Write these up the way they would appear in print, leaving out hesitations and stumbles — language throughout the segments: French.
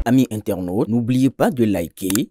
Amis internautes, n'oubliez pas de liker,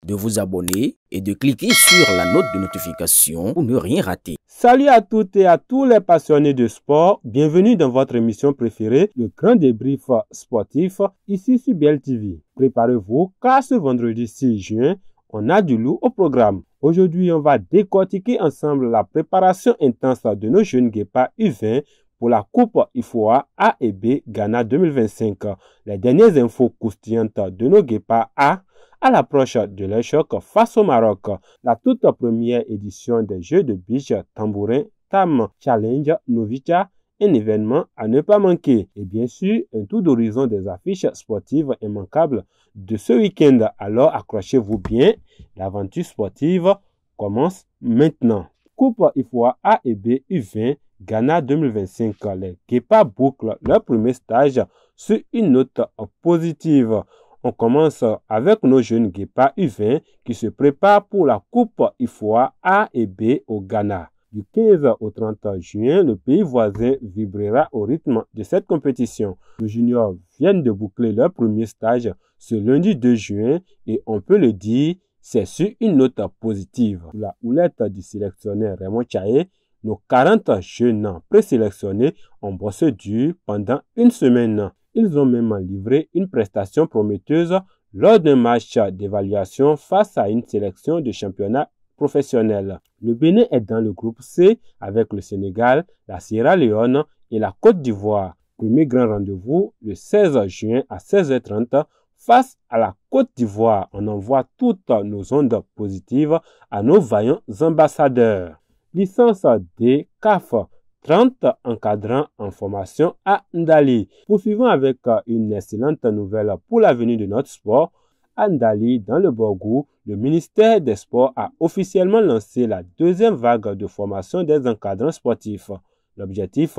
de vous abonner et de cliquer sur la note de notification pour ne rien rater. Salut à toutes et à tous les passionnés de sport. Bienvenue dans votre émission préférée, le grand débrief sportif, ici sur BL TV. Préparez-vous car ce vendredi 6 juin, on a du lourd au programme. Aujourd'hui, on va décortiquer ensemble la préparation intense de nos jeunes guépards U20 pour la Coupe IFOA A et B Ghana 2025. Les dernières infos croustillantes de nos guépards A à l'approche de leur choc face au Maroc. La toute première édition des Jeux de beach tambourin Tam Challenge Novicha, un événement à ne pas manquer. Et bien sûr, un tour d'horizon des affiches sportives immanquables de ce week-end. Alors accrochez-vous bien, l'aventure sportive commence maintenant. Coupe IFOA A et B U20 Ghana 2025. Les guépards bouclent leur premier stage sur une note positive. On commence avec nos jeunes guépards U20 qui se préparent pour la Coupe IFOA A et B au Ghana. Du 15 au 30 juin, le pays voisin vibrera au rythme de cette compétition. Les juniors viennent de boucler leur premier stage ce lundi 2 juin et on peut le dire, c'est sur une note positive. Sous la houlette du sélectionneur Raymond Tchaye, nos 40 jeunes présélectionnés ont bossé dur pendant une semaine. Ils ont même livré une prestation prometteuse lors d'un match d'évaluation face à une sélection de championnat professionnel. Le Bénin est dans le groupe C avec le Sénégal, la Sierra Leone et la Côte d'Ivoire. Premier grand rendez-vous le 16 juin à 16h30 face à la Côte d'Ivoire. On envoie toutes nos ondes positives à nos vaillants ambassadeurs. Licence D CAF. 30 encadrants en formation à Ndali. Poursuivons avec une excellente nouvelle pour l'avenir de notre sport. À Ndali, dans le Borgou, le ministère des Sports a officiellement lancé la deuxième vague de formation des encadrants sportifs. L'objectif,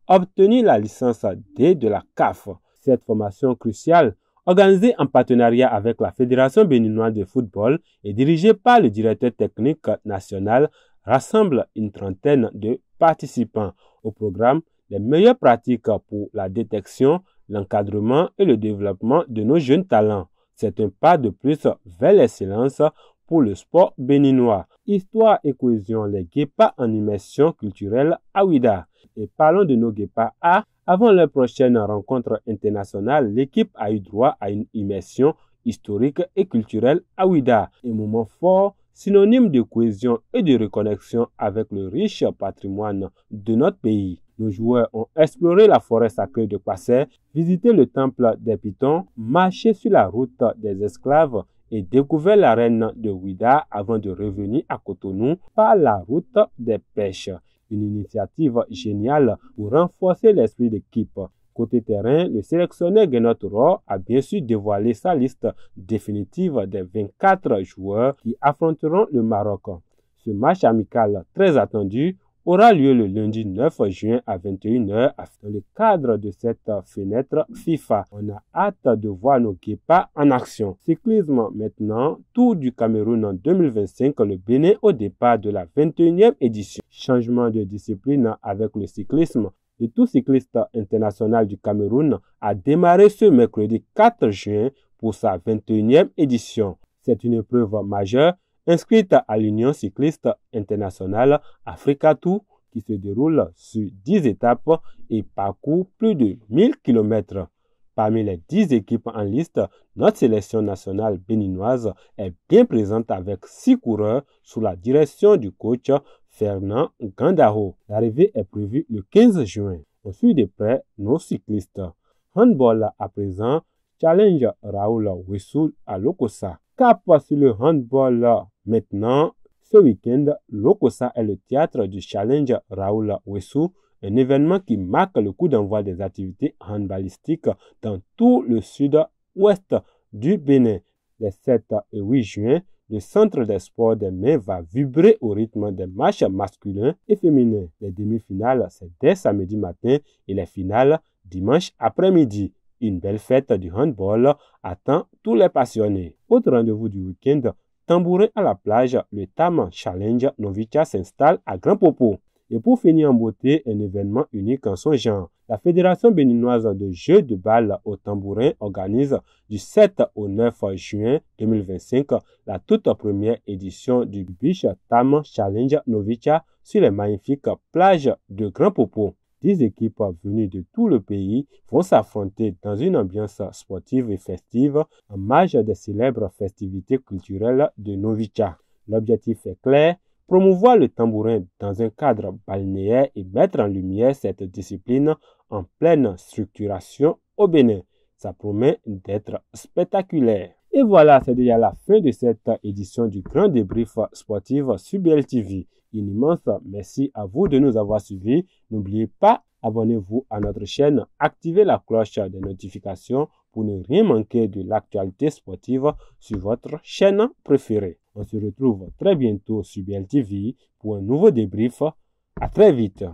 obtenir la licence D de la CAF. Cette formation cruciale, organisée en partenariat avec la Fédération béninoise de football et dirigée par le directeur technique national, rassemble une trentaine de participants. Au programme, les meilleures pratiques pour la détection, l'encadrement et le développement de nos jeunes talents. C'est un pas de plus vers l'excellence pour le sport béninois. Histoire et cohésion, les guépards en immersion culturelle à Ouidah. Et parlons de nos guépards A. Avant leur prochaine rencontre internationale, l'équipe a eu droit à une immersion historique et culturelle à Ouidah. Un moment fort, synonyme de cohésion et de reconnexion avec le riche patrimoine de notre pays. Nos joueurs ont exploré la forêt sacrée de Kwasser, visité le temple des Pitons, marché sur la route des esclaves et découvert l'arène de Ouidah avant de revenir à Cotonou par la route des pêches. Une initiative géniale pour renforcer l'esprit d'équipe. Côté terrain, le sélectionneur Guénot Rohr a bien sûr dévoilé sa liste définitive des 24 joueurs qui affronteront le Maroc. Ce match amical très attendu aura lieu le lundi 9 juin à 21h dans le cadre de cette fenêtre FIFA. On a hâte de voir nos guépards en action. Cyclisme maintenant, Tour du Cameroun en 2025, le Bénin au départ de la 21e édition. Changement de discipline avec le cyclisme. Le Tour cycliste international du Cameroun a démarré ce mercredi 4 juin pour sa 21e édition. C'est une épreuve majeure inscrite à l'Union cycliste internationale Africa Tour qui se déroule sur 10 étapes et parcourt plus de 1000 km. Parmi les 10 équipes en liste, notre sélection nationale béninoise est bien présente avec 6 coureurs sous la direction du coach Fernand Gandaro. L'arrivée est prévue le 15 juin. On suit de près nos cyclistes. Handball à présent, Challenge Raoul Wessou à Lokossa. Cap sur le handball maintenant. Ce week-end, Lokossa est le théâtre du Challenge Raoul Wessou, un événement qui marque le coup d'envoi des activités handballistiques dans tout le sud-ouest du Bénin. Les 7 et 8 juin, le centre des sports des mains va vibrer au rythme des matchs masculins et féminins. Les demi-finales, c'est dès samedi matin et les finales dimanche après-midi. Une belle fête du handball attend tous les passionnés. Autre rendez-vous du week-end, tambourin à la plage, le Tam Challenge Novicha s'installe à Grand Popo. Et pour finir en beauté, un événement unique en son genre. La Fédération béninoise de jeux de balle au tambourin organise du 7 au 9 juin 2025 la toute première édition du Beach Tam Challenge Novicha sur les magnifiques plages de Grand Popo. 10 équipes venues de tout le pays vont s'affronter dans une ambiance sportive et festive en marge des célèbres festivités culturelles de Novicha. L'objectif est clair, promouvoir le tambourin dans un cadre balnéaire et mettre en lumière cette discipline en pleine structuration au Bénin. Ça promet d'être spectaculaire. Et voilà, c'est déjà la fin de cette édition du Grand Débrief Sportif sur BLTV. Un immense merci à vous de nous avoir suivis. N'oubliez pas, abonnez-vous à notre chaîne, activez la cloche des notifications pour ne rien manquer de l'actualité sportive sur votre chaîne préférée. On se retrouve très bientôt sur BLTV pour un nouveau débrief. À très vite.